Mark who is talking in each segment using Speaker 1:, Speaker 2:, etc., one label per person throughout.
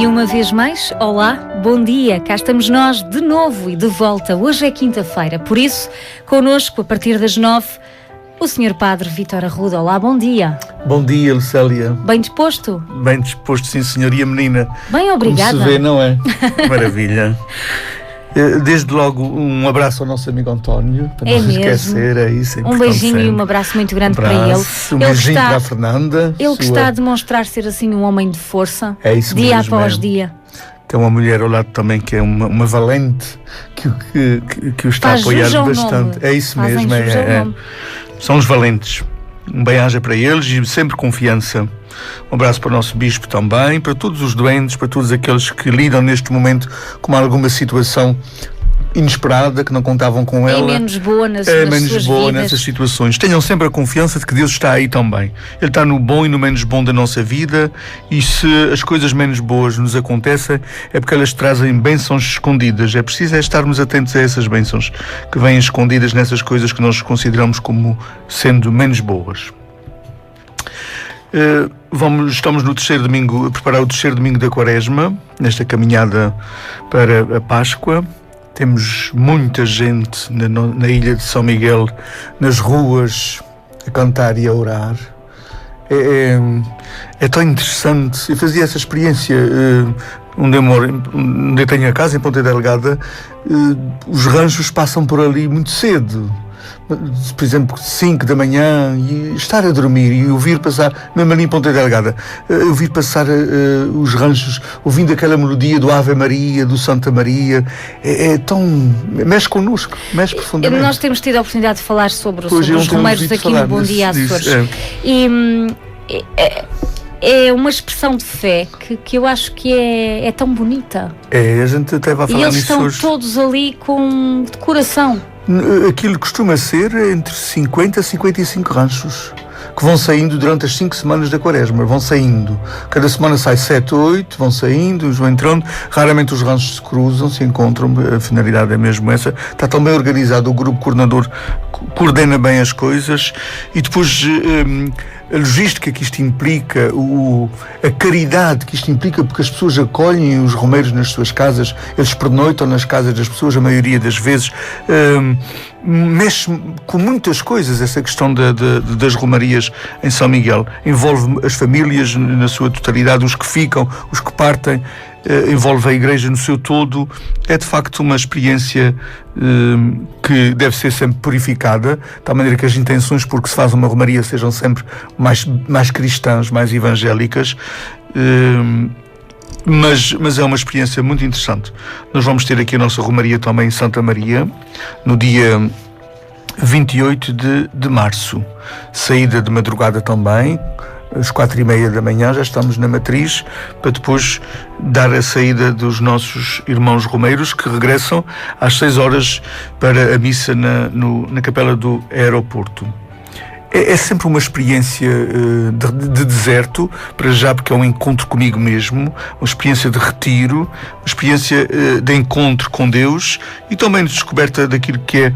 Speaker 1: E uma vez mais, olá, bom dia, cá estamos nós de novo e de volta. Hoje é quinta-feira, por isso, connosco, a partir das 9, o Sr. Padre Vítor Arruda. Olá, bom dia.
Speaker 2: Bom dia, Lucélia.
Speaker 1: Bem disposto?
Speaker 2: Bem disposto, sim, senhor. E a menina?
Speaker 1: Bem, obrigada.
Speaker 2: Como se vê, não é? Maravilha. Desde logo, um abraço ao nosso amigo António, para não se esquecer, é isso.
Speaker 1: Um beijinho e um abraço muito grande para ele.
Speaker 2: Um beijinho para a Fernanda.
Speaker 1: Ele que está a demonstrar ser assim um homem de força,
Speaker 2: é isso
Speaker 1: dia
Speaker 2: mesmo,
Speaker 1: após dia.
Speaker 2: Tem uma mulher ao lado também que é uma valente, que o está a apoiar bastante. É isso mesmo, são os valentes. Um bem-aja para eles e sempre confiança. Um abraço para o nosso Bispo também, para todos os doentes, para todos aqueles que lidam neste momento com alguma situação inesperada, que não contavam com ela.
Speaker 1: É menos boa
Speaker 2: nessas situações. Tenham sempre a confiança de que Deus está aí também. Ele está no bom e no menos bom da nossa vida, e se as coisas menos boas nos acontecem, é porque elas trazem bênçãos escondidas. É preciso estarmos atentos a essas bênçãos que vêm escondidas nessas coisas que nós consideramos como sendo menos boas. Estamos no terceiro domingo, a preparar o terceiro domingo da Quaresma, nesta caminhada para a Páscoa. Temos muita gente na ilha de São Miguel, nas ruas, a cantar e a orar. É tão interessante. Eu fazia essa experiência onde eu tenho a casa, em Ponta Delgada. Os ranchos passam por ali muito cedo. Por exemplo, 5 da manhã, e estar a dormir e ouvir passar, mesmo ali em Ponta Delgada, ouvir passar os ranchos, ouvindo aquela melodia do Ave Maria, do Santa Maria, mexe connosco, mexe profundamente.
Speaker 1: Nós temos tido a oportunidade de falar sobre os romeiros aqui no Bom Dia Açores. E é uma expressão de fé que eu acho que é tão bonita.
Speaker 2: A gente até vai falar nisso hoje.
Speaker 1: E eles estão todos ali de coração.
Speaker 2: Aquilo costuma ser entre 50 a 55 ranchos que vão saindo durante as 5 semanas da Quaresma. Vão saindo. Cada semana sai 7 ou 8, vão saindo, vão entrando. Raramente os ranchos se cruzam, se encontram. A finalidade é mesmo essa. Está tão bem organizado, o grupo coordenador coordena bem as coisas. E depois a logística que isto implica, a caridade que isto implica, porque as pessoas acolhem os romeiros nas suas casas, eles pernoitam nas casas das pessoas, a maioria das vezes. Mexe com muitas coisas essa questão das romarias em São Miguel. Envolve as famílias na sua totalidade, os que ficam, os que partem, envolve a Igreja no seu todo. É de facto uma experiência que deve ser sempre purificada, de tal maneira que as intenções por que se faz uma romaria sejam sempre mais cristãs, mais evangélicas. Mas é uma experiência muito interessante. Nós vamos ter aqui a nossa romaria também em Santa Maria, no dia 28 de março. Saída de madrugada também, às 4h30 da manhã, já estamos na matriz, para depois dar a saída dos nossos irmãos romeiros, que regressam às 6 horas para a missa na capela do aeroporto. É sempre uma experiência de deserto, para já, porque é um encontro comigo mesmo, uma experiência de retiro, uma experiência de encontro com Deus e também de descoberta daquilo que é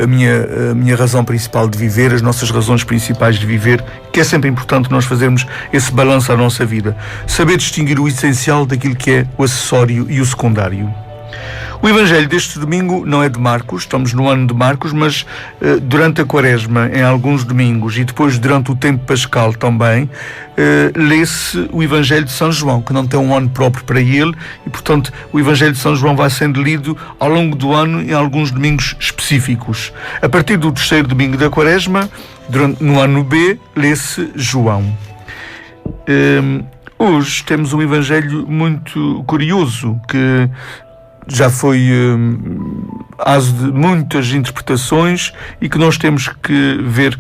Speaker 2: a minha razão principal de viver, as nossas razões principais de viver, que é sempre importante nós fazermos esse balanço à nossa vida. Saber distinguir o essencial daquilo que é o acessório e o secundário. O Evangelho deste domingo não é de Marcos, estamos no ano de Marcos, mas durante a Quaresma, em alguns domingos, e depois durante o tempo pascal também, lê-se o Evangelho de São João, que não tem um ano próprio para ele, e portanto o Evangelho de São João vai sendo lido ao longo do ano em alguns domingos específicos. A partir do terceiro domingo da Quaresma, no ano B, lê-se João. Hoje temos um Evangelho muito curioso, que já foi aso de muitas interpretações e que nós temos que ver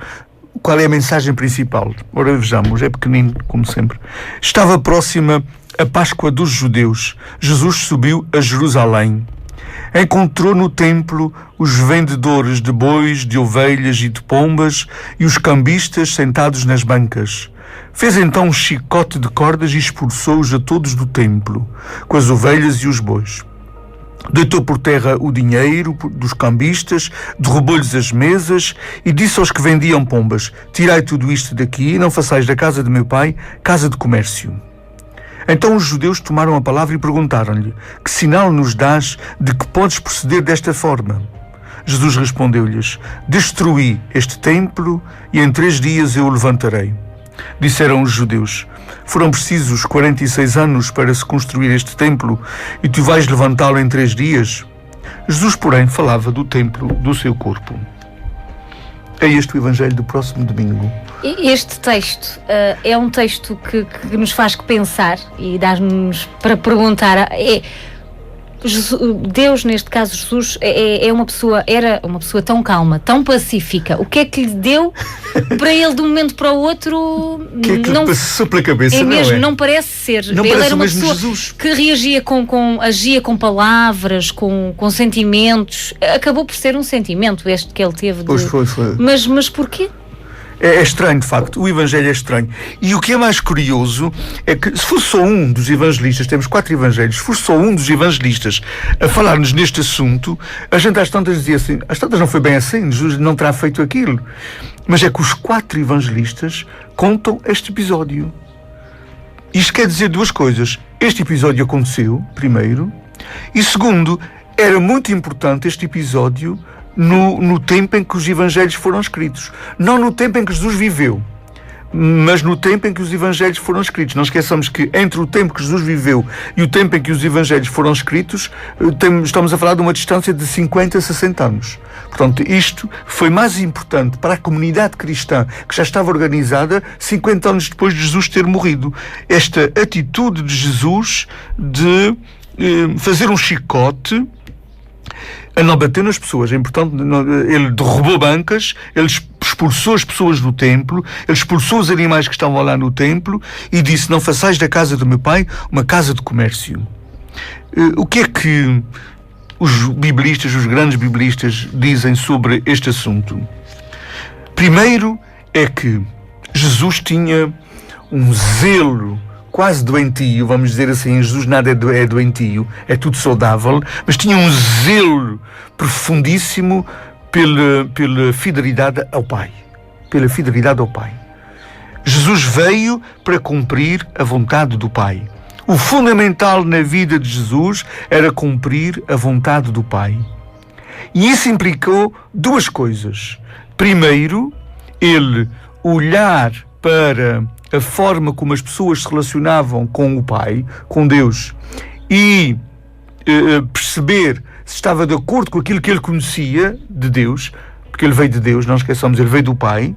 Speaker 2: qual é a mensagem principal. Ora, vejamos, é pequenino, como sempre. Estava próxima a Páscoa dos judeus. Jesus subiu a Jerusalém. Encontrou no templo os vendedores de bois, de ovelhas e de pombas e os cambistas sentados nas bancas. Fez então um chicote de cordas e expulsou-os a todos do templo, com as ovelhas e os bois. Deitou por terra o dinheiro dos cambistas, derrubou-lhes as mesas e disse aos que vendiam pombas: tirai tudo isto daqui e não façais da casa de meu pai casa de comércio. Então os judeus tomaram a palavra e perguntaram-lhe: que sinal nos dás de que podes proceder desta forma? Jesus respondeu-lhes: destruí este templo e em 3 dias eu o levantarei. Disseram os judeus: foram precisos 46 anos para se construir este templo e tu vais levantá-lo em 3 dias? Jesus, porém, falava do templo do seu corpo. É este o Evangelho do próximo domingo.
Speaker 1: Este texto é um texto que nos faz pensar e dá-nos para perguntar. Deus, neste caso Jesus, era uma pessoa tão calma, tão pacífica. O que é que lhe deu para ele de um momento para o outro?
Speaker 2: O que é que lhe passou pela cabeça?
Speaker 1: É mesmo, não parece ser.
Speaker 2: Não
Speaker 1: ele
Speaker 2: parece
Speaker 1: era uma
Speaker 2: mesmo
Speaker 1: pessoa
Speaker 2: Jesus.
Speaker 1: que reagia agia com palavras, com sentimentos. Acabou por ser um sentimento este que ele teve.
Speaker 2: Pois foi.
Speaker 1: Mas porquê?
Speaker 2: É estranho, de facto. O Evangelho é estranho. E o que é mais curioso é que, se fosse só um dos evangelistas, temos 4 evangelhos, se fosse só um dos evangelistas a falar-nos neste assunto, a gente às tantas dizia assim: às tantas não foi bem assim, Jesus não terá feito aquilo. Mas é que os 4 evangelistas contam este episódio. Isto quer dizer 2 coisas. Este episódio aconteceu, primeiro, e segundo, era muito importante este episódio no tempo em que os evangelhos foram escritos. Não no tempo em que Jesus viveu, mas no tempo em que os evangelhos foram escritos. Não esqueçamos que entre o tempo que Jesus viveu e o tempo em que os evangelhos foram escritos, estamos a falar de uma distância de 50 a 60 anos. Portanto, isto foi mais importante para a comunidade cristã que já estava organizada 50 anos depois de Jesus ter morrido. Esta atitude de Jesus de fazer um chicote a não bater nas pessoas. É importante. Ele derrubou bancas, ele expulsou as pessoas do templo, ele expulsou os animais que estavam lá no templo e disse: não façais da casa do meu pai uma casa de comércio. O que é que os biblistas, os grandes biblistas, dizem sobre este assunto? Primeiro é que Jesus tinha um zelo quase doentio, vamos dizer assim. Jesus nada é doentio, é tudo saudável, mas tinha um zelo profundíssimo pela fidelidade ao Pai. Pela fidelidade ao Pai. Jesus veio para cumprir a vontade do Pai. O fundamental na vida de Jesus era cumprir a vontade do Pai. E isso implicou 2 coisas. Primeiro, ele olhar para a forma como as pessoas se relacionavam com o Pai, com Deus, e perceber se estava de acordo com aquilo que ele conhecia de Deus, porque ele veio de Deus, não esqueçamos, ele veio do Pai.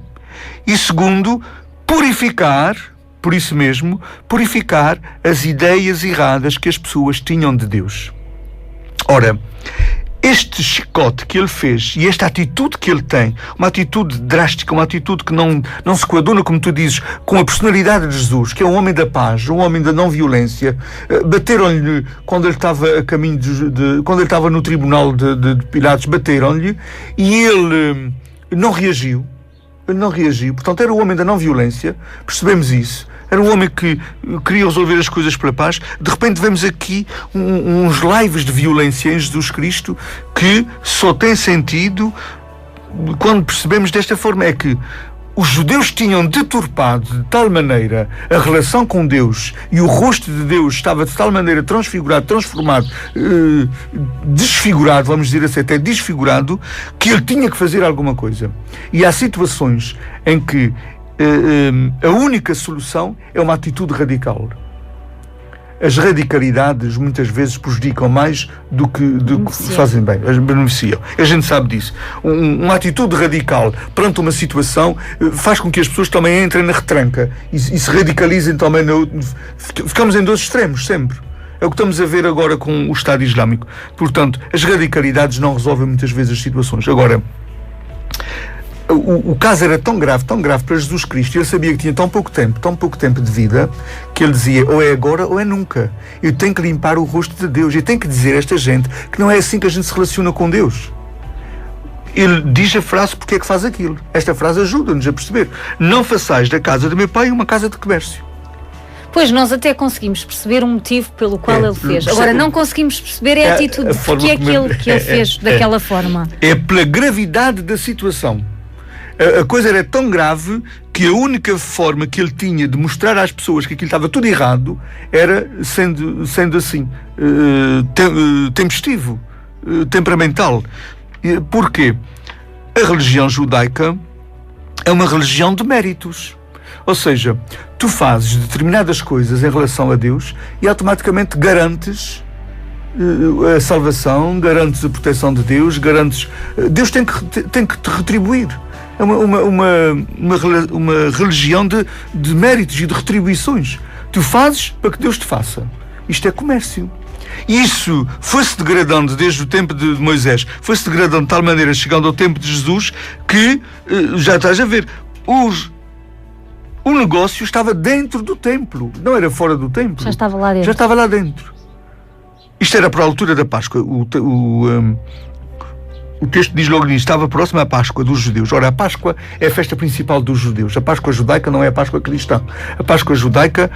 Speaker 2: E segundo, purificar, por isso mesmo, purificar as ideias erradas que as pessoas tinham de Deus. Ora, este chicote que ele fez e esta atitude que ele tem, uma atitude drástica, uma atitude que não se coaduna, como tu dizes, com a personalidade de Jesus, que é um homem da paz, um homem da não-violência. Bateram-lhe quando ele estava a caminho quando ele estava no tribunal de Pilatos, bateram-lhe e ele não reagiu. Ele não reagiu. Portanto, era o homem da não-violência, percebemos isso. Era um homem que queria resolver as coisas pela paz. De repente vemos aqui uns laivos de violência em Jesus Cristo que só tem sentido quando percebemos desta forma. É que os judeus tinham deturpado de tal maneira a relação com Deus e o rosto de Deus estava de tal maneira transfigurado, transformado, desfigurado, vamos dizer assim, até desfigurado, que ele tinha que fazer alguma coisa. E há situações em que a única solução é uma atitude radical. As radicalidades muitas vezes prejudicam mais do que fazem bem, as beneficiam. A gente sabe disso. Uma atitude radical perante uma situação faz com que as pessoas também entrem na retranca e se radicalizem também. Ficamos em 2 extremos, sempre. É o que estamos a ver agora com o Estado Islâmico. Portanto, as radicalidades não resolvem muitas vezes as situações. Agora, o caso era tão grave para Jesus Cristo, e ele sabia que tinha tão pouco tempo de vida, que ele dizia: ou é agora ou é nunca. Eu tenho que limpar o rosto de Deus, eu tenho que dizer a esta gente que não é assim que a gente se relaciona com Deus. Ele diz a frase porque é que faz aquilo. Esta frase ajuda-nos a perceber: não façais da casa do meu pai uma casa de comércio.
Speaker 1: Pois, nós até conseguimos perceber um motivo pelo qual ele fez. Agora, não conseguimos perceber a atitude, porque é que ele fez daquela forma.
Speaker 2: É pela gravidade da situação. A coisa era tão grave que a única forma que ele tinha de mostrar às pessoas que aquilo estava tudo errado era sendo assim, tempestivo, temperamental. Porquê? A religião judaica é uma religião de méritos. Ou seja, tu fazes determinadas coisas em relação a Deus e automaticamente garantes a salvação, garantes a proteção de Deus, garantes... Deus tem que te retribuir. É uma religião de méritos e de retribuições. Tu fazes para que Deus te faça. Isto é comércio. E isso foi-se degradando desde o tempo de Moisés, foi-se degradando de tal maneira, chegando ao tempo de Jesus, que, já estás a ver, o negócio estava dentro do templo, não era fora do templo.
Speaker 1: Já estava lá dentro.
Speaker 2: Já estava lá dentro. Isto era para a altura da Páscoa. O texto diz logo nisso, estava próximo à Páscoa dos judeus. Ora, a Páscoa é a festa principal dos judeus. A Páscoa judaica não é a Páscoa cristã. A Páscoa judaica,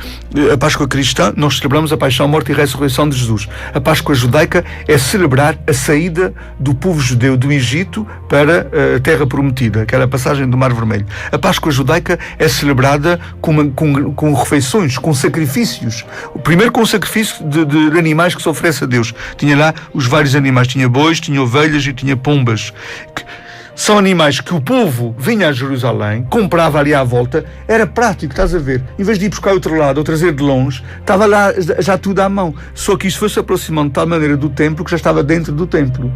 Speaker 2: a Páscoa cristã, nós celebramos a paixão, morte e ressurreição de Jesus. A Páscoa judaica é celebrar a saída do povo judeu do Egito para a Terra Prometida, aquela passagem do Mar Vermelho. A Páscoa judaica é celebrada com refeições, com sacrifícios. Primeiro com o sacrifício de animais que se oferece a Deus. Tinha lá os vários animais. Tinha bois, tinha ovelhas e tinha pombas. São animais que o povo vinha a Jerusalém, comprava ali à volta, era prático, estás a ver? Em vez de ir buscar outro lado ou trazer de longe, estava lá já tudo à mão. Só que isto foi-se aproximando de tal maneira do templo que já estava dentro do templo.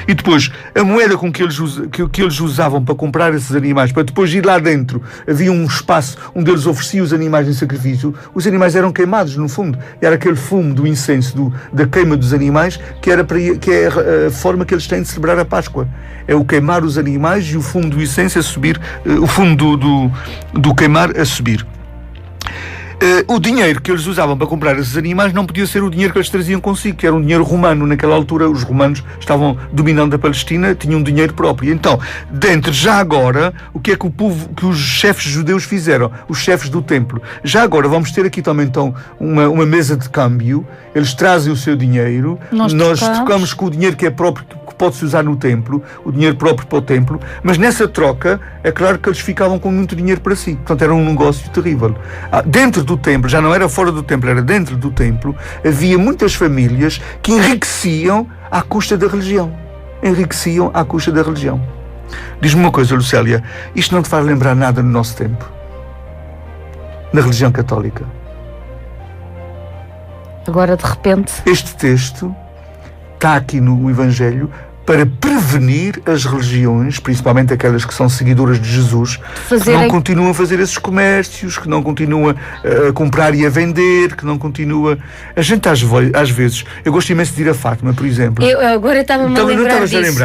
Speaker 2: E depois, a moeda com que eles usavam para comprar esses animais, para depois ir lá dentro, havia um espaço onde eles ofereciam os animais em sacrifício. Os animais eram queimados, no fundo. E era aquele fumo do incenso, da queima dos animais, que é a forma que eles têm de celebrar a Páscoa. É o queimar os animais e o fumo do incenso a subir, o fumo do queimar a subir. O dinheiro que eles usavam para comprar esses animais não podia ser o dinheiro que eles traziam consigo, que era um dinheiro romano. Naquela altura os romanos estavam dominando a Palestina, tinham dinheiro próprio. Então, já agora, o que é que os chefes judeus fizeram? Os chefes do templo. Já agora vamos ter aqui também então uma mesa de câmbio. Eles trazem o seu dinheiro, nós trocamos com o dinheiro que é próprio, que pode-se usar no templo, o dinheiro próprio para o templo, mas nessa troca é claro que eles ficavam com muito dinheiro para si. Portanto, era um negócio terrível. Dentro do templo, já não era fora do templo, era dentro do templo, havia muitas famílias que enriqueciam à custa da religião. Diz-me uma coisa, Lucélia, isto não te faz lembrar nada no nosso tempo? Na religião católica?
Speaker 1: Agora, de repente...
Speaker 2: Este texto está aqui no Evangelho para prevenir as religiões, principalmente aquelas que são seguidoras de Jesus, que não continuam a fazer esses comércios, que não continuam a comprar e a vender, que não continua... A gente às vezes... Eu gosto imenso de ir a Fátima, por exemplo.
Speaker 1: Agora estava-me a lembrar disso.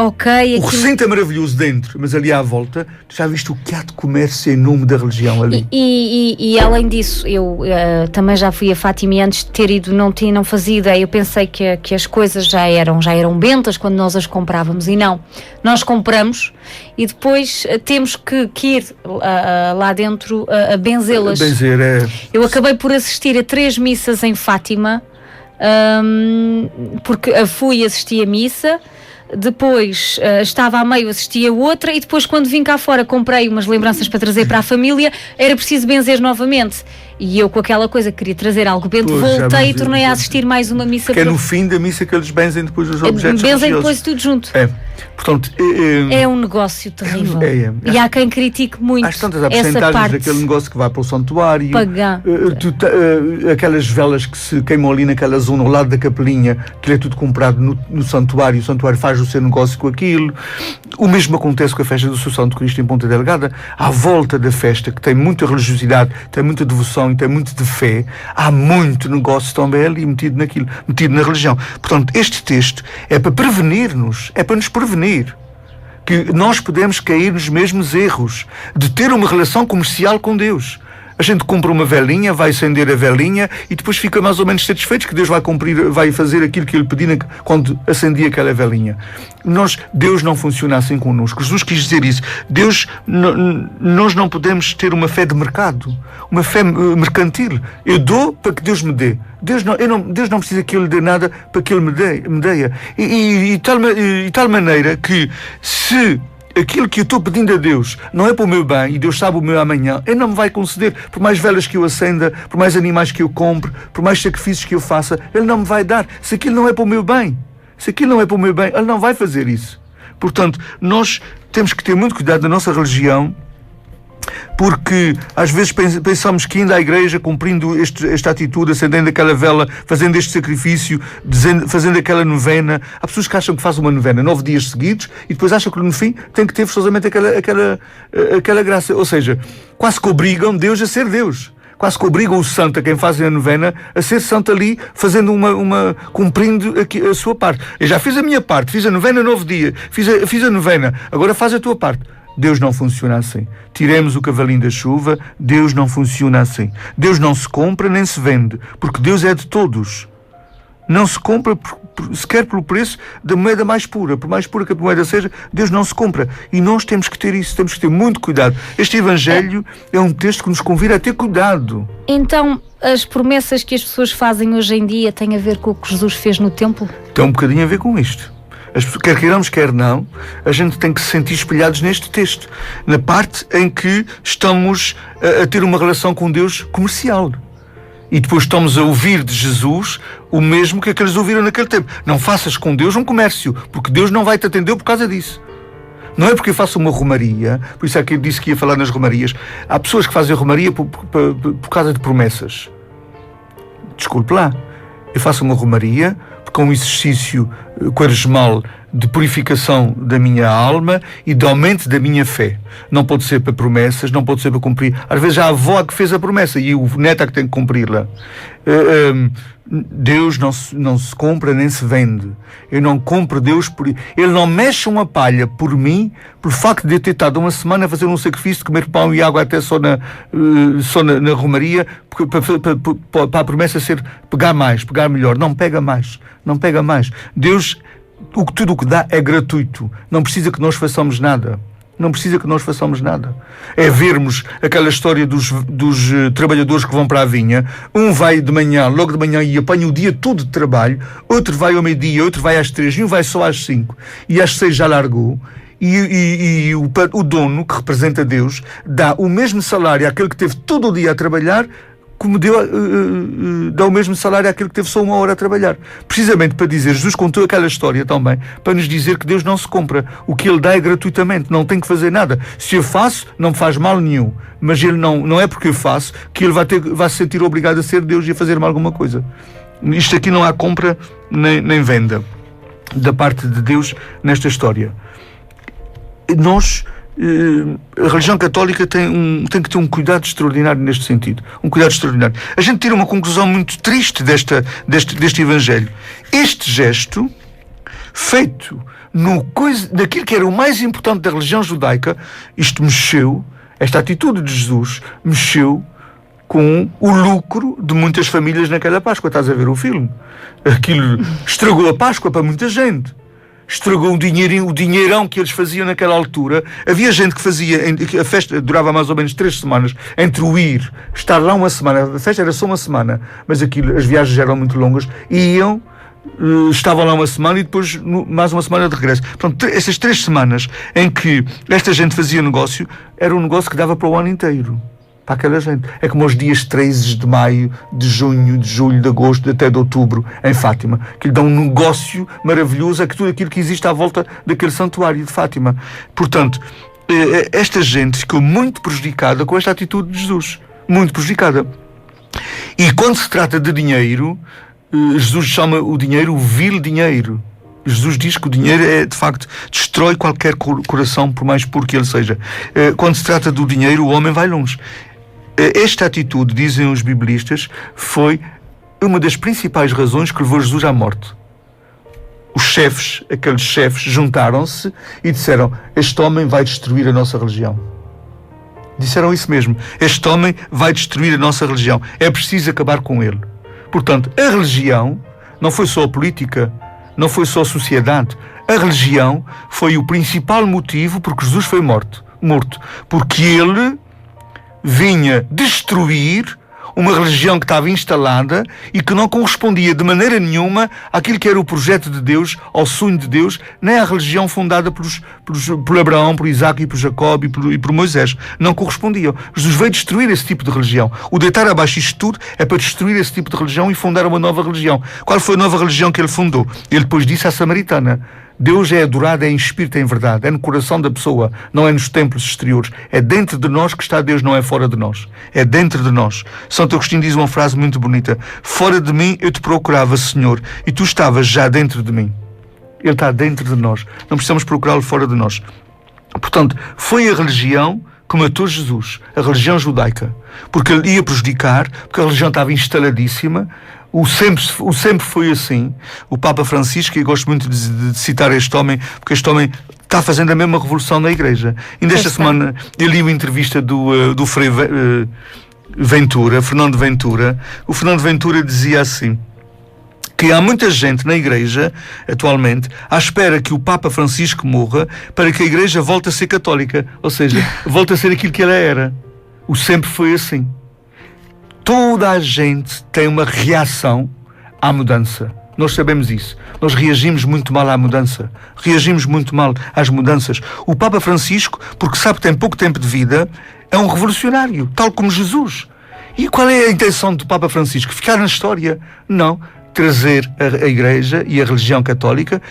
Speaker 1: Ok.
Speaker 2: O recinto é maravilhoso dentro, mas ali à volta, tu já viste o que há de comércio em nome da religião ali?
Speaker 1: E além disso, eu também já fui a Fátima e antes de ter ido não fazia ideia. Eu pensei que as coisas já eram bentas quando nós as comprávamos, e não. Nós compramos e depois temos que ir lá dentro a benzê-las. Eu acabei por assistir a 3 missas em Fátima, porque fui assistir a missa. Depois estava a meio, assisti a outra, e depois quando vim cá fora comprei umas lembranças para trazer para a família, era preciso benzer novamente. E eu com aquela coisa que queria trazer algo bento, voltei e tornei a assistir mais uma missa.
Speaker 2: Porque é no fim da missa que eles benzem depois os objetos religiosos.
Speaker 1: Benzem depois tudo junto.
Speaker 2: Portanto,
Speaker 1: é um negócio terrível.
Speaker 2: E
Speaker 1: há quem critique muito
Speaker 2: essa parte. Daquele negócio que vai para o santuário.
Speaker 1: Pagar.
Speaker 2: Aquelas velas que se queimam ali naquela zona, ao lado da capelinha, que é tudo comprado no santuário. O santuário faz o seu negócio com aquilo. O mesmo acontece com a festa do Assunção de Cristo em Ponta Delgada. À volta da festa, que tem muita religiosidade, tem muita devoção e tem muito de fé, há muito negócio também ali metido na religião. Portanto, este texto é para prevenir-nos, é para nos prevenir que nós podemos cair nos mesmos erros de ter uma relação comercial com Deus. A gente compra uma velinha, vai acender a velinha e depois fica mais ou menos satisfeito que Deus vai fazer aquilo que Ele pediu quando acendia aquela velinha. Deus não funciona assim connosco. Jesus quis dizer isso. Nós não podemos ter uma fé de mercado, uma fé mercantil. Eu dou para que Deus me dê. Deus não precisa que eu lhe dê nada para que Ele me dê. E tal maneira que se aquilo que eu estou pedindo a Deus não é para o meu bem, e Deus sabe o meu amanhã, Ele não me vai conceder. Por mais velas que eu acenda, por mais animais que eu compre, por mais sacrifícios que eu faça, Ele não me vai dar. Se aquilo não é para o meu bem, se aquilo não é para o meu bem, Ele não vai fazer isso. Portanto, nós temos que ter muito cuidado na nossa religião, porque às vezes pensamos que indo à igreja, cumprindo esta atitude, acendendo aquela vela, fazendo este sacrifício, fazendo aquela novena. Há pessoas que acham que fazem uma novena 9 dias seguidos e depois acham que no fim tem que ter forçosamente aquela graça. Ou seja, quase que obrigam Deus a ser Deus. Quase que obrigam o santo, a quem fazem a novena, a ser santo ali, fazendo cumprindo a sua parte. Eu já fiz a minha parte, fiz a novena 9 dias, fiz a novena, agora faz a tua parte. Deus não funciona assim. Tiremos o cavalinho da chuva. Deus não funciona assim. Deus não se compra nem se vende, porque Deus é de todos. Não se compra sequer pelo preço da moeda mais pura. Por mais pura que a moeda seja, Deus não se compra. E nós temos que ter isso, temos que ter muito cuidado. Este Evangelho é um texto que nos convida a ter cuidado.
Speaker 1: Então, as promessas que as pessoas fazem hoje em dia têm a ver com o que Jesus fez no templo?
Speaker 2: Tem um bocadinho a ver com isto. Quer queiramos, quer não, a gente tem que se sentir espelhados neste texto, na parte em que estamos a ter uma relação com Deus comercial. E depois estamos a ouvir de Jesus o mesmo que aqueles ouviram naquele tempo. Não faças com Deus um comércio, porque Deus não vai te atender por causa disso. Não é porque eu faço uma romaria, por isso é que eu disse que ia falar nas romarias. Há pessoas que fazem romaria por causa de promessas. Desculpe lá, eu faço uma romaria com um exercício quaresmal de purificação da minha alma e de aumento da minha fé. Não pode ser para promessas, não pode ser para cumprir. Às vezes a avó é que fez a promessa e o neto é que tem que cumpri-la. Deus não se compra nem se vende. Eu não compro Deus por... Ele não mexe uma palha por mim, por facto de eu ter estado uma semana a fazer um sacrifício de comer pão e água até só na romaria, para a promessa ser pegar mais, pegar melhor. Não pega mais, não pega mais. Deus, tudo o que dá é gratuito. Não precisa que nós façamos nada. Não precisa que nós façamos nada. É vermos aquela história dos trabalhadores que vão para a vinha. Um vai de manhã, logo de manhã, e apanha o dia todo de trabalho. Outro vai ao meio-dia, outro vai às 3 e um vai só às 5. E às 6 já largou. E o dono, que representa Deus, dá o mesmo salário àquele que teve todo o dia a trabalhar, como dá o mesmo salário àquele que teve só 1 hora a trabalhar. Precisamente para dizer, Jesus contou aquela história também, para nos dizer que Deus não se compra. O que Ele dá é gratuitamente, não tem que fazer nada. Se eu faço, não me faz mal nenhum. Mas Ele não é porque eu faço que Ele vai se sentir obrigado a ser Deus e a fazer-me alguma coisa. Isto aqui não há compra nem venda da parte de Deus nesta história. A religião católica tem que ter um cuidado extraordinário neste sentido. Um cuidado extraordinário. A gente tira uma conclusão muito triste deste Evangelho. Este gesto, feito daquilo que era o mais importante da religião judaica, esta atitude de Jesus mexeu com o lucro de muitas famílias naquela Páscoa. Estás a ver o filme? Aquilo estragou a Páscoa para muita gente. Estragou o dinheirão que eles faziam naquela altura. Havia gente que fazia, a festa durava mais ou menos 3 semanas, entre estar lá uma semana, a festa era só uma semana, mas as viagens eram muito longas, e estavam lá uma semana e depois mais uma semana de regresso. Portanto, essas 3 semanas em que esta gente fazia negócio, era um negócio que dava para o ano inteiro. Para aquela gente. É como os dias 13 de maio, de junho, de julho, de agosto, até de outubro, em Fátima, que lhe dão um negócio maravilhoso a tudo aquilo que existe à volta daquele santuário de Fátima. Portanto, esta gente ficou muito prejudicada com esta atitude de Jesus. Muito prejudicada. E quando se trata de dinheiro, Jesus chama o dinheiro o vil dinheiro. Jesus diz que o dinheiro de facto, destrói qualquer coração, por mais puro que ele seja. Quando se trata do dinheiro, o homem vai longe. Esta atitude, dizem os biblistas, foi uma das principais razões que levou Jesus à morte. Aqueles chefes, juntaram-se e disseram: este homem vai destruir a nossa religião. Disseram isso mesmo. Este homem vai destruir a nossa religião. É preciso acabar com ele. Portanto, a religião não foi só a política, não foi só a sociedade. A religião foi o principal motivo porque Jesus foi morto. Porque ele vinha destruir uma religião que estava instalada e que não correspondia de maneira nenhuma àquilo que era o projeto de Deus, ao sonho de Deus, nem à religião fundada por Abraão, por Isaac e por Jacob e por Moisés. Não correspondiam. Jesus veio destruir esse tipo de religião. O deitar abaixo isto tudo é para destruir esse tipo de religião e fundar uma nova religião. Qual foi a nova religião que ele fundou? Ele depois disse à samaritana: Deus é adorado em espírito e em verdade, é no coração da pessoa, não é nos templos exteriores. É dentro de nós que está Deus, não é fora de nós. É dentro de nós. Santo Agostinho diz uma frase muito bonita: fora de mim eu te procurava, Senhor, e tu estavas já dentro de mim. Ele está dentro de nós. Não precisamos procurá-lo fora de nós. Portanto, foi a religião que matou Jesus, a religião judaica, porque ele ia prejudicar, porque a religião estava instaladíssima. O sempre foi assim. O Papa Francisco, e gosto muito de citar este homem, porque este homem está fazendo a mesma revolução na Igreja. Ainda esta semana eu li uma entrevista do Frei Ventura, Fernando Ventura. O Fernando Ventura dizia assim, que há muita gente na Igreja, atualmente, à espera que o Papa Francisco morra para que a Igreja volte a ser católica. Ou seja, volte a ser aquilo que ela era. O sempre foi assim. Toda a gente tem uma reação à mudança. Nós sabemos isso. Nós reagimos muito mal à mudança. Reagimos muito mal às mudanças. O Papa Francisco, porque sabe que tem pouco tempo de vida, é um revolucionário, tal como Jesus. E qual é a intenção do Papa Francisco? Ficar na história? Não. Trazer a Igreja e a religião católica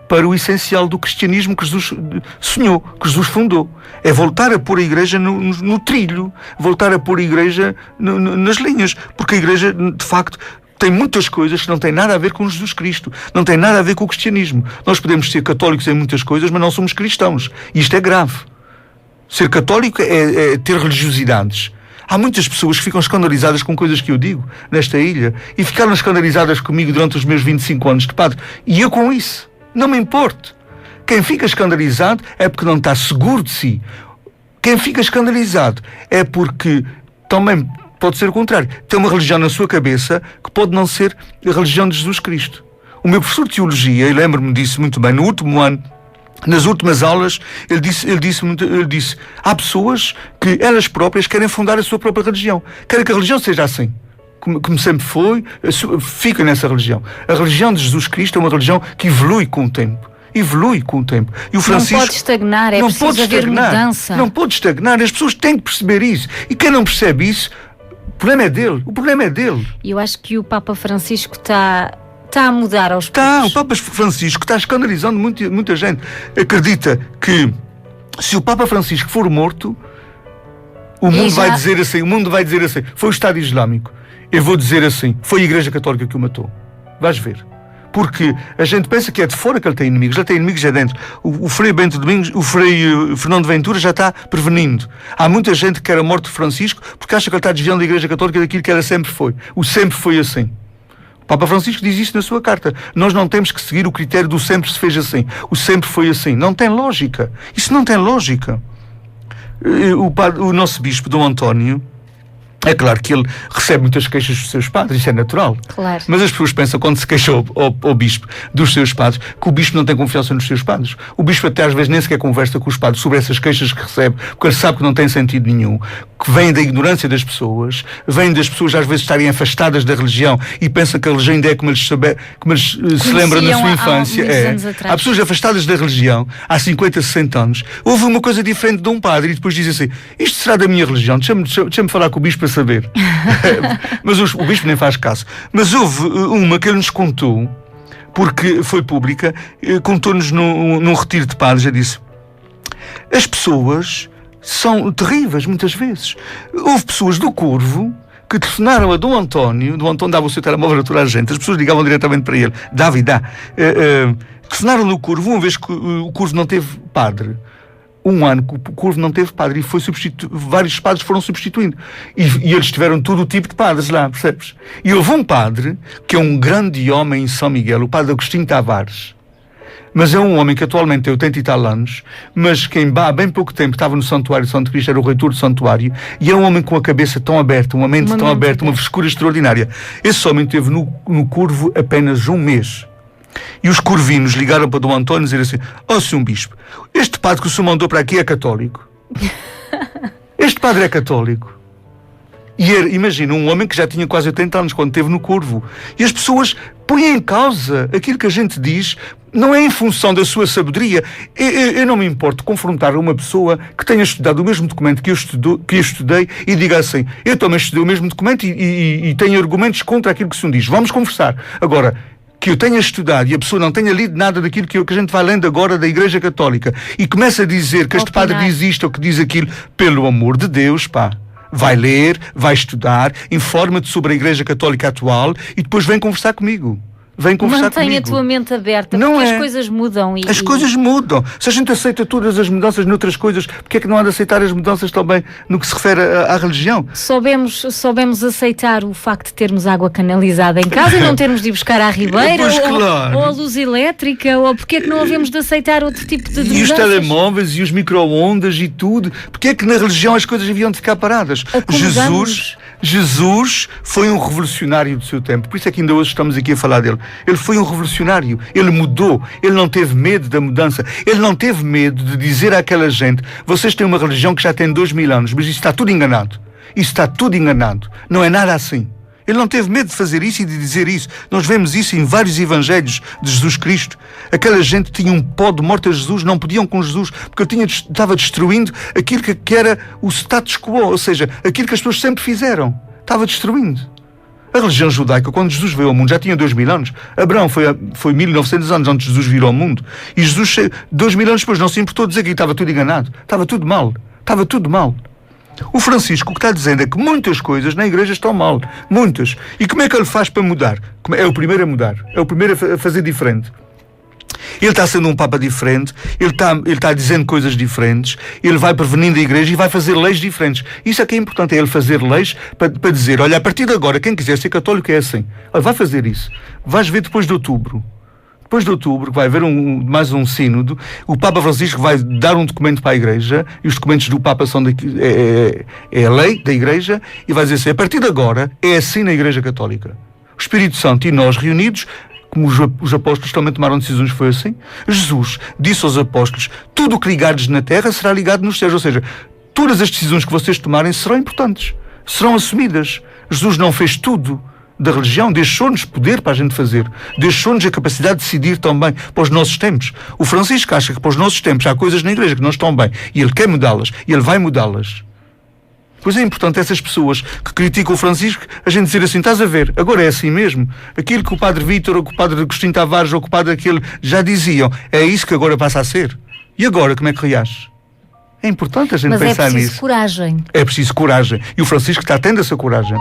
Speaker 2: para o essencial do cristianismo que Jesus sonhou, que Jesus fundou. É voltar a pôr a Igreja no trilho, voltar a pôr a Igreja nas linhas, porque a Igreja, de facto, tem muitas coisas que não têm nada a ver com Jesus Cristo, não tem nada a ver com o cristianismo. Nós podemos ser católicos em muitas coisas, mas não somos cristãos. E isto é grave. Ser católico é ter religiosidades. Há muitas pessoas que ficam escandalizadas com coisas que eu digo nesta ilha e ficaram escandalizadas comigo durante os meus 25 anos de padre. E eu com isso não me importo. Quem fica escandalizado é porque não está seguro de si. Quem fica escandalizado é porque também pode ser o contrário. Tem uma religião na sua cabeça que pode não ser a religião de Jesus Cristo. O meu professor de teologia, eu lembro-me disso muito bem, no último ano, nas últimas aulas, ele disse: há pessoas que elas próprias querem fundar a sua própria religião. Querem que a religião seja assim, como sempre foi, fica nessa religião. A religião de Jesus Cristo é uma religião que evolui com o tempo. Evolui com o tempo. E o Francisco
Speaker 1: não pode estagnar, é preciso haver mudança.
Speaker 2: Não pode estagnar, as pessoas têm que perceber isso. E quem não percebe isso, o problema é dele. O problema é dele.
Speaker 1: E eu acho que o Papa Francisco está a mudar aos poucos.
Speaker 2: O Papa Francisco está escandalizando muita gente. Acredita que se o Papa Francisco for morto, o mundo vai dizer assim, foi o Estado Islâmico. Eu vou dizer assim, foi a Igreja Católica que o matou. Vais ver. Porque a gente pensa que é de fora que ele tem inimigos. Ele tem inimigos é dentro. O Frei Bento Domingos, o Frei Fernando Ventura já está prevenindo. Há muita gente que quer a morte de Francisco porque acha que ele está desviando a Igreja Católica daquilo que ela sempre foi. O sempre foi assim. O Papa Francisco diz isso na sua carta. Nós não temos que seguir o critério do sempre se fez assim. O sempre foi assim. Não tem lógica. Isso não tem lógica. O nosso bispo, Dom António, é claro que ele recebe muitas queixas dos seus padres, isso é natural.
Speaker 1: Claro.
Speaker 2: Mas as pessoas pensam, quando se queixa ao bispo dos seus padres, que o bispo não tem confiança nos seus padres. O bispo até às vezes nem sequer conversa com os padres sobre essas queixas que recebe, porque ele sabe que não tem sentido nenhum, que vem da ignorância das pessoas, vem das pessoas às vezes estarem afastadas da religião e pensam que a religião ainda é como eles se lembram na sua infância. Há pessoas afastadas da religião há 50, 60 anos. Houve uma coisa diferente de um padre e depois dizem assim: isto será da minha religião, deixa-me falar com o bispo para saber. Mas o bispo nem faz caso. Mas houve uma que ele nos contou, porque foi pública, contou-nos num retiro de padres. Ele disse: as pessoas são terríveis muitas vezes. Houve pessoas do Corvo que telefonaram a Dom António dava o seu telemóvel a toda a gente, as pessoas ligavam diretamente para ele, dá. Telefonaram no Corvo uma vez que o Corvo não teve padre. Um ano que o Corvo não teve padre e vários padres foram substituindo. E eles tiveram todo o tipo de padres lá, percebes? E houve um padre, que é um grande homem em São Miguel, o padre Agostinho Tavares. Mas é um homem que atualmente tem 80 e tal anos, mas que há bem pouco tempo estava no Santuário de Santo Cristo, era o reitor do Santuário, e é um homem com a cabeça tão aberta, uma mente tão aberta, uma frescura extraordinária. Esse homem teve no Corvo apenas um mês. E os corvinos ligaram para Dom António e disseram assim: ó, Sr. Bispo, este padre que o senhor mandou para aqui é católico. Este padre é católico. E imagina, um homem que já tinha quase 80 anos quando esteve no Corvo. E as pessoas põem em causa aquilo que a gente diz, não é em função da sua sabedoria. Eu não me importo confrontar uma pessoa que tenha estudado o mesmo documento que eu estudei e diga assim, eu também estudei o mesmo documento e tenho argumentos contra aquilo que se diz. Vamos conversar. Agora, que eu tenha estudado e a pessoa não tenha lido nada daquilo que a gente vai lendo agora da Igreja Católica e começa a dizer que este padre diz isto ou que diz aquilo, pelo amor de Deus, pá. Vai ler, vai estudar, informa-te sobre a Igreja Católica atual e depois vem conversar comigo. Vem conversar comigo.
Speaker 1: Mantém a tua mente aberta,
Speaker 2: não
Speaker 1: porque
Speaker 2: é.
Speaker 1: As coisas mudam.
Speaker 2: As coisas mudam. Se a gente aceita todas as mudanças noutras coisas, porque é que não há de aceitar as mudanças também no que se refere à religião?
Speaker 1: Soubemos aceitar o facto de termos água canalizada em casa e não termos de ir buscar à ribeira ou a luz elétrica, ou porque é que não havemos de aceitar outro tipo de mudanças?
Speaker 2: E os telemóveis e os micro-ondas e tudo. Porque é que na religião as coisas haviam de ficar paradas? Jesus foi um revolucionário do seu tempo. Por isso é que ainda hoje estamos aqui a falar dele. Ele foi um revolucionário. Ele mudou. Ele não teve medo da mudança. Ele não teve medo de dizer àquela gente: vocês têm uma religião que já tem 2000 anos, mas isso está tudo enganado. Isso está tudo enganado. Não é nada assim. Ele não teve medo de fazer isso e de dizer isso. Nós vemos isso em vários evangelhos de Jesus Cristo. Aquela gente tinha um pó de morte a Jesus, não podiam com Jesus, porque ele estava destruindo aquilo que era o status quo, ou seja, aquilo que as pessoas sempre fizeram. Estava destruindo. A religião judaica, quando Jesus veio ao mundo, já tinha 2000 anos. Abraão foi 1900 anos antes de Jesus vir ao mundo. E Jesus, 2000 anos depois, não se importou de dizer que estava tudo enganado. Estava tudo mal. Estava tudo mal. O Francisco o que está dizendo é que muitas coisas na Igreja estão mal. Muitas. E como é que ele faz para mudar? É o primeiro a mudar. É o primeiro a fazer diferente. Ele está sendo um Papa diferente, ele está dizendo coisas diferentes, ele vai prevenindo a Igreja e vai fazer leis diferentes. Isso é que é importante, é ele fazer leis para dizer, olha, a partir de agora, quem quiser ser católico é assim. Ele vai fazer isso. Vais ver depois de outubro. Depois de outubro, vai haver mais um sínodo, o Papa Francisco vai dar um documento para a Igreja, e os documentos do Papa são é a lei da Igreja, e vai dizer assim, a partir de agora é assim na Igreja Católica. O Espírito Santo e nós reunidos, como os apóstolos também tomaram decisões, foi assim. Jesus disse aos apóstolos, tudo o que ligares na terra será ligado nos céus, ou seja, todas as decisões que vocês tomarem serão importantes, serão assumidas. Jesus não fez tudo da religião, deixou-nos poder para a gente fazer, deixou-nos a capacidade de decidir também para os nossos tempos. O Francisco acha que para os nossos tempos há coisas na Igreja que não estão bem e ele quer mudá-las e ele vai mudá-las. Pois é importante essas pessoas que criticam o Francisco, a gente dizer assim, estás a ver, agora é assim mesmo. Aquilo que o Padre Vítor ou que o Padre Agostinho Tavares ou que o Padre aquele já diziam, é isso que agora passa a ser. E agora como é que reage? É importante a gente pensar nisso. Mas é preciso
Speaker 1: coragem.
Speaker 2: É preciso coragem. E o Francisco está tendo essa coragem.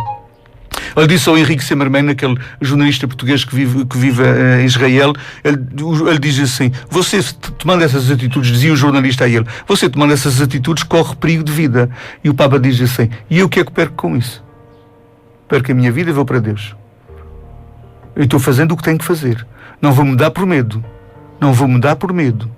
Speaker 2: Ele disse ao Henrique Semerman, aquele jornalista português que vive em Israel, ele diz assim, você tomando essas atitudes, dizia o jornalista a ele, você tomando essas atitudes corre perigo de vida. E o Papa diz assim, e eu o que é que perco com isso? Perco a minha vida e vou para Deus. Eu estou fazendo o que tenho que fazer. Não vou mudar por medo. Não vou mudar por medo.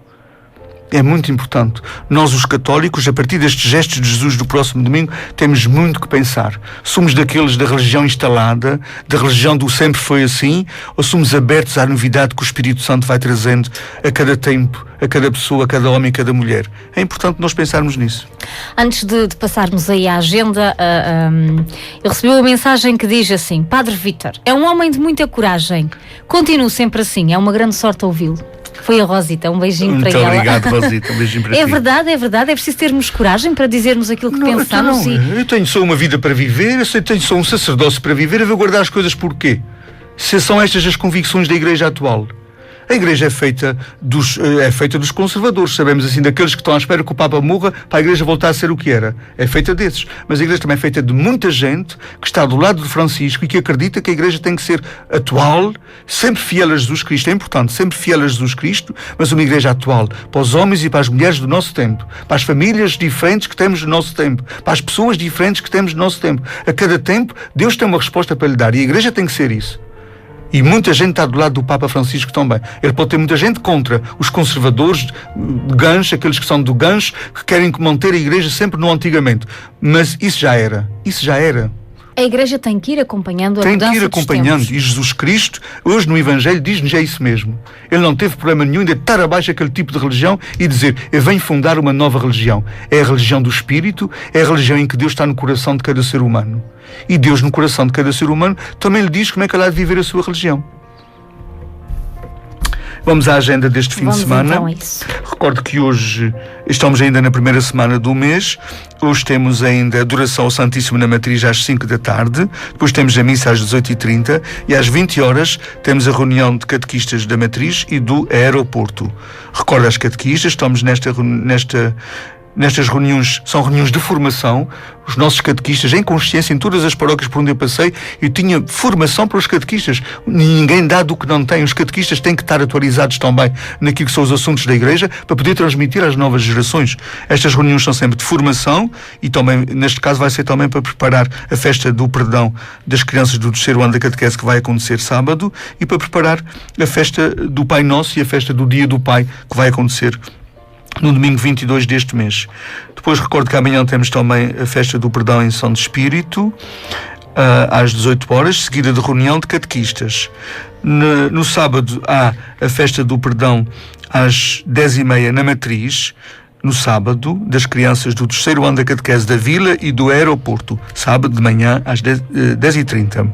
Speaker 2: É muito importante. Nós, os católicos, a partir destes gestos de Jesus do próximo domingo, temos muito que pensar. Somos daqueles da religião instalada, da religião do sempre foi assim, ou somos abertos à novidade que o Espírito Santo vai trazendo a cada tempo, a cada pessoa, a cada homem, a cada mulher? É importante nós pensarmos nisso.
Speaker 1: Antes de passarmos aí à agenda, eu recebi uma mensagem que diz assim, Padre Vítor, é um homem de muita coragem. Continue sempre assim, é uma grande sorte ouvi-lo. Foi a Rosita, um beijinho para ela.
Speaker 2: Muito obrigado, Rosita, um beijinho para ti.
Speaker 1: É verdade, é preciso termos coragem para dizermos aquilo que pensamos.
Speaker 2: Eu tenho só uma vida para viver, eu tenho só um sacerdócio para viver, eu vou guardar as coisas porquê? Se são estas as convicções da Igreja atual. A Igreja é feita dos conservadores, sabemos assim, daqueles que estão à espera que o Papa morra para a Igreja voltar a ser o que era. É feita desses. Mas a Igreja também é feita de muita gente que está do lado de Francisco e que acredita que a Igreja tem que ser atual, sempre fiel a Jesus Cristo. É importante, sempre fiel a Jesus Cristo, mas uma Igreja atual, para os homens e para as mulheres do nosso tempo, para as famílias diferentes que temos no nosso tempo, para as pessoas diferentes que temos no nosso tempo. A cada tempo, Deus tem uma resposta para lhe dar e a Igreja tem que ser isso. E muita gente está do lado do Papa Francisco também. Ele pode ter muita gente contra os conservadores de gancho, aqueles que são do gancho, que querem manter a Igreja sempre no antigamente. Mas isso já era. Isso já era.
Speaker 1: A Igreja tem que ir acompanhando a mudança
Speaker 2: Tem que ir acompanhando.
Speaker 1: dos tempos.
Speaker 2: E Jesus Cristo, hoje no Evangelho, diz-nos é isso mesmo. Ele não teve problema nenhum de estar abaixo daquele tipo de religião e dizer, eu venho fundar uma nova religião. É a religião do Espírito, é a religião em que Deus está no coração de cada ser humano. E Deus no coração de cada ser humano também lhe diz como é que ele há de viver a sua religião. Vamos à agenda deste fim de semana.
Speaker 1: Então a isso.
Speaker 2: Recordo que hoje estamos ainda na primeira semana do mês. Hoje temos ainda a adoração ao Santíssimo na Matriz às 5 da tarde. Depois temos a missa às 18h30 e às 20 horas temos a reunião de catequistas da Matriz e do aeroporto. Recordo às catequistas, estamos nestas reuniões, são reuniões de formação. Os nossos catequistas, em consciência, em todas as paróquias por onde eu passei, eu tinha formação para os catequistas. Ninguém dá do que não tem. Os catequistas têm que estar atualizados também naquilo que são os assuntos da Igreja para poder transmitir às novas gerações. Estas reuniões são sempre de formação e também, neste caso, vai ser também para preparar a festa do perdão das crianças do 3º ano da catequese, que vai acontecer sábado, e para preparar a festa do Pai Nosso e a festa do Dia do Pai, que vai acontecer no domingo 22 deste mês. Depois recordo que amanhã temos também a festa do perdão em São de Espírito, às 18 horas, seguida de reunião de catequistas. No sábado há a festa do perdão às 10h30 na Matriz, no sábado, das crianças do 3º ano da catequese da Vila e do aeroporto, sábado de manhã às 10h30.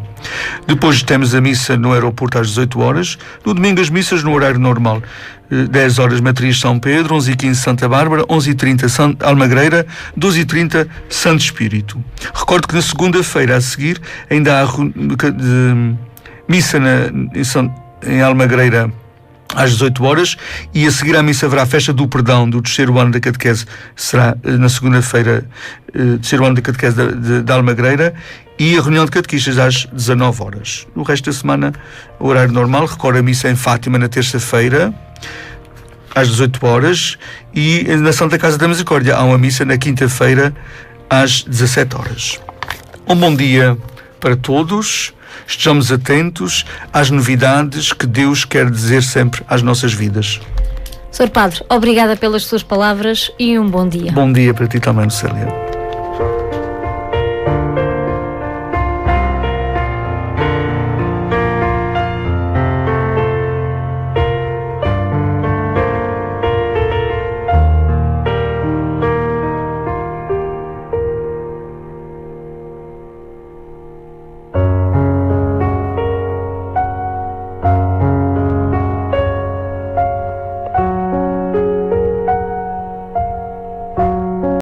Speaker 2: Depois temos a missa no aeroporto às 18 horas. No domingo as missas no horário normal. 10 horas Matriz São Pedro, 11h15 Santa Bárbara, 11h30 Almagreira, 12h30 Santo Espírito. Recordo que na segunda-feira a seguir ainda há missa em Almagreira às 18 horas, e a seguir à missa haverá a festa do perdão do 3º ano da catequese, será na segunda-feira, 3º ano da catequese da Almagreira, e a reunião de catequistas às 19 horas. No resto da semana, o horário normal. Recordo a missa em Fátima na terça-feira às 18 horas, e na Santa Casa da Misericórdia há uma missa na quinta-feira às 17 horas. Um bom dia para todos. Estejamos atentos às novidades que Deus quer dizer sempre às nossas vidas.
Speaker 1: Sr. Padre, obrigada pelas suas palavras e um bom dia.
Speaker 2: Bom dia para ti também, Célia.